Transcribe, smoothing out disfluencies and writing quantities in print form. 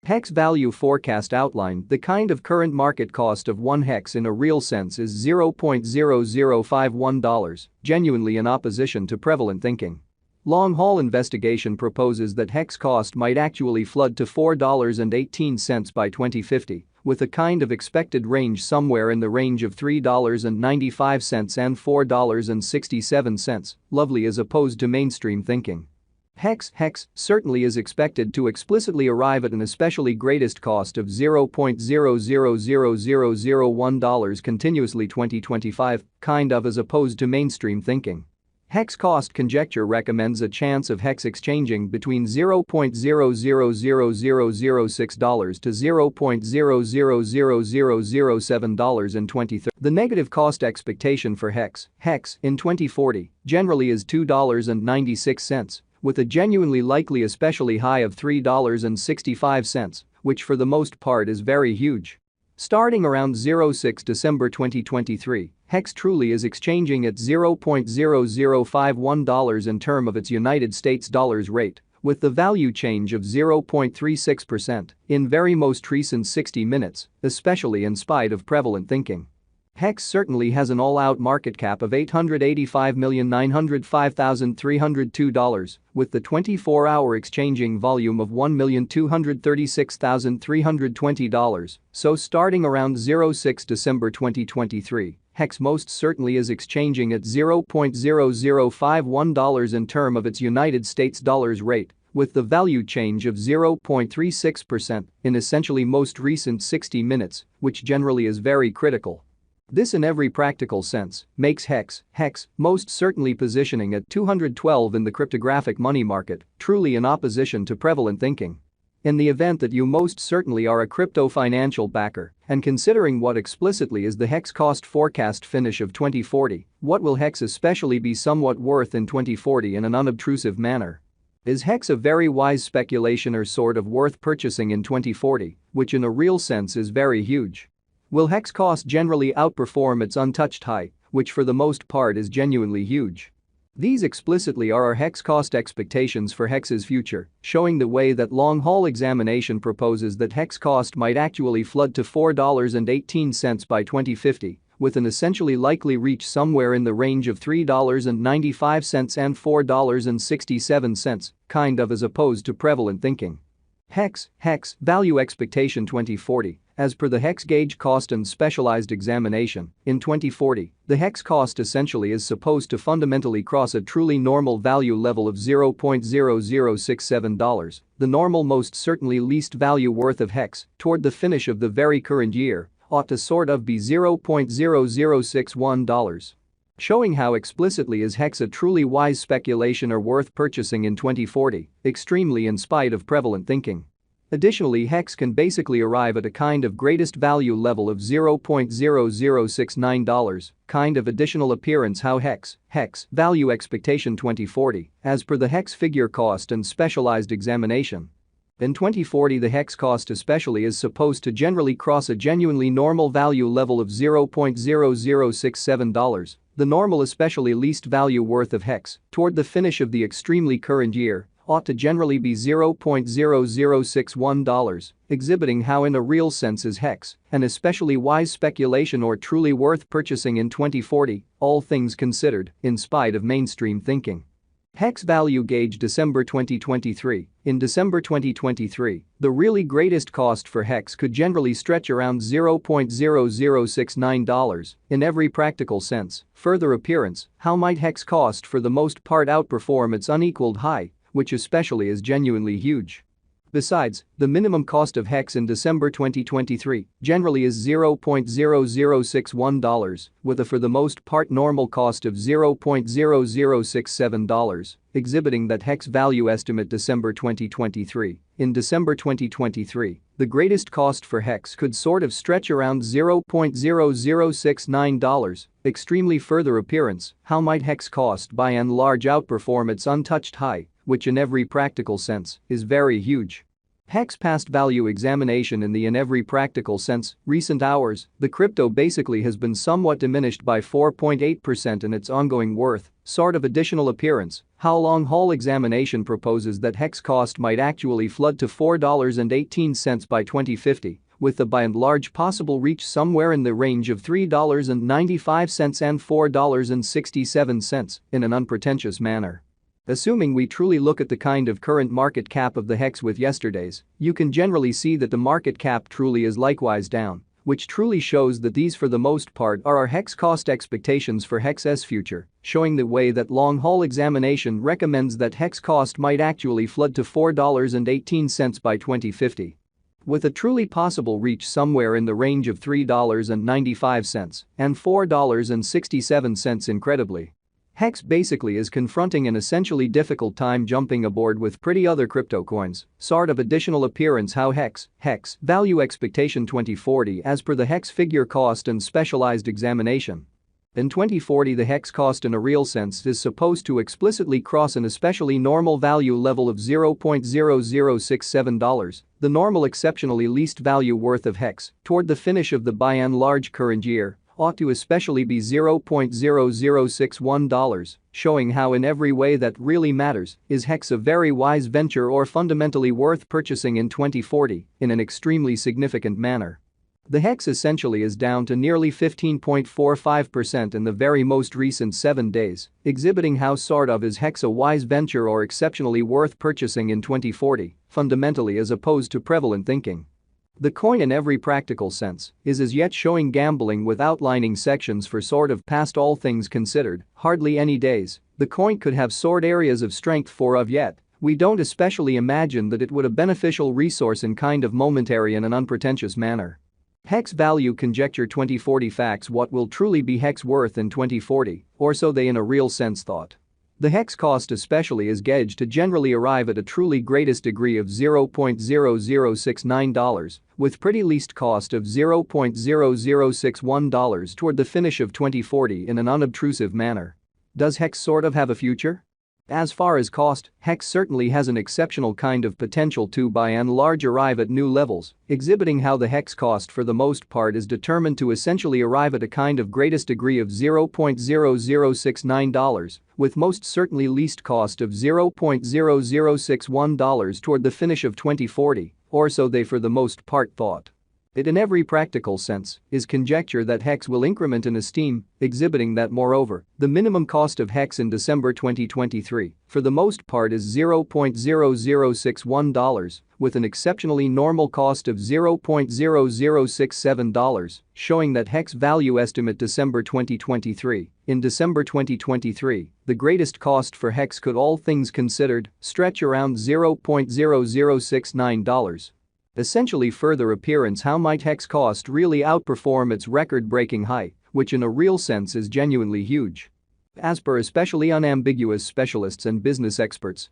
Hex value forecast outline. The kind of current market cost of 1 hex in a real sense is $0.0051, genuinely in opposition to prevalent thinking. Long-haul investigation proposes that hex cost might actually flood to $4.18 by 2050, with a kind of expected range somewhere in the range of $3.95 and $4.67, lovely as opposed to mainstream thinking. Hex certainly is expected to explicitly arrive at an especially greatest cost of $0.000001 continuously 2025, kind of as opposed to mainstream thinking. Hex cost conjecture recommends a chance of hex exchanging between $0.000006 to $0.000007 in 2030. The negative cost expectation for hex in 2040 generally is $2.96, with a genuinely likely especially high of $3.65, which for the most part is very huge. Starting around 06 December 2023, hex truly is exchanging at $0.0051 in term of its United States dollars rate, with the value change of 0.36% in very most recent 60 minutes, especially in spite of prevalent thinking. Hex certainly has an all-out market cap of $885,905,302, with the 24-hour exchanging volume of $1,236,320, so starting around 06 December 2023, hex most certainly is exchanging at $0.0051 in term of its United States dollars rate, with the value change of 0.36% in essentially most recent 60 minutes, which generally is very critical. This in every practical sense makes hex most certainly positioning at 212 in the cryptographic money market, truly in opposition to prevalent thinking. In the event that you most certainly are a crypto financial backer, and considering what explicitly is the hex cost forecast finish of 2040, what will hex especially be somewhat worth in 2040 in an unobtrusive manner? Is hex a very wise speculation or sort of worth purchasing in 2040, which in a real sense is very huge? Will hex cost generally outperform its untouched high, which for the most part is genuinely huge? These explicitly are our hex cost expectations for hex's future, showing the way that long-haul examination proposes that hex cost might actually flood to $4.18 by 2050, with an essentially likely reach somewhere in the range of $3.95 and $4.67, kind of as opposed to prevalent thinking. Hex value expectation 2040. As per the hex gauge cost and specialized examination, in 2040, the hex cost essentially is supposed to fundamentally cross a truly normal value level of $0.0067, the normal most certainly least value worth of hex, toward the finish of the very current year, ought to sort of be $0.0061. Showing how explicitly is hex a truly wise speculation or worth purchasing in 2040, extremely in spite of prevalent thinking. Additionally, hex can basically arrive at a kind of greatest value level of $0.0069, kind of additional appearance how hex value expectation 2040, as per the hex figure cost and specialized examination. In 2040 the hex cost especially is supposed to generally cross a genuinely normal value level of $0.0067, the normal especially least value worth of hex, toward the finish of the extremely current year, ought to generally be $0.0061, exhibiting how in a real sense is hex, an especially wise speculation or truly worth purchasing in 2040, all things considered, in spite of mainstream thinking. Hex value gauge December 2023. In December 2023, the really greatest cost for hex could generally stretch around $0.0069 in every practical sense. Further appearance, how might hex cost for the most part outperform its unequaled high, which especially is genuinely huge? Besides, the minimum cost of hex in December 2023 generally is $0.0061, with a for the most part normal cost of $0.0067, exhibiting that hex value estimate December 2023. In December 2023, the greatest cost for hex could sort of stretch around $0.0069. Extremely further appearance, how might hex cost by and large outperform its untouched high, which in every practical sense is very huge? Hex past value examination in every practical sense, recent hours, the crypto basically has been somewhat diminished by 4.8% in its ongoing worth, sort of additional appearance. How long haul examination proposes that Hex cost might actually flood to $4.18 by 2050, with the by and large possible reach somewhere in the range of $3.95 and $4.67 in an unpretentious manner. Assuming we truly look at the kind of current market cap of the Hex with yesterday's, you can generally see that the market cap truly is likewise down, which truly shows that these for the most part are our Hex cost expectations for Hex's future, showing the way that long haul examination recommends that Hex cost might actually flood to $4.18 by 2050. With a truly possible reach somewhere in the range of $3.95 and $4.67 incredibly. Hex basically is confronting an essentially difficult time jumping aboard with pretty other crypto coins, sort of additional appearance how Hex value expectation 2040 as per the Hex figure cost and specialized examination. In 2040 the Hex cost in a real sense is supposed to explicitly cross an especially normal value level of $0.0067, the normal exceptionally least value worth of Hex, toward the finish of the by and large current year. Ought to especially be $0.0061, showing how in every way that really matters is Hex a very wise venture or fundamentally worth purchasing in 2040 in an extremely significant manner. The Hex essentially is down to nearly 15.45% in the very most recent 7 days, exhibiting how sort of is Hex a wise venture or exceptionally worth purchasing in 2040, fundamentally as opposed to prevalent thinking. The coin in every practical sense is as yet showing gambling with outlining sections for sort of past all things considered, hardly any days, the coin could have sort areas of strength for of yet, we don't especially imagine that it would a beneficial resource in kind of momentary in an unpretentious manner. Hex value conjecture 2040 facts what will truly be Hex worth in 2040, or so they in a real sense thought. The Hex cost especially is gauged to generally arrive at a truly greatest degree of $0.0069, with pretty least cost of $0.0061 toward the finish of 2040 in an unobtrusive manner. Does Hex sort of have a future? As far as cost, Hex certainly has an exceptional kind of potential to by and large arrive at new levels, exhibiting how the Hex cost for the most part is determined to essentially arrive at a kind of greatest degree of $0.0069, with most certainly least cost of $0.0061 toward the finish of 2040, or so they for the most part thought. It in every practical sense is conjecture that Hex will increment in esteem, exhibiting that moreover, the minimum cost of Hex in December 2023 for the most part is $0.0061, with an exceptionally normal cost of $0.0067, showing that Hex value estimate December 2023. In December 2023, the greatest cost for Hex could all things considered stretch around $0.0069. Essentially further appearance how might Hex cost really outperform its record-breaking high, which in a real sense is genuinely huge. As per especially unambiguous specialists and business experts,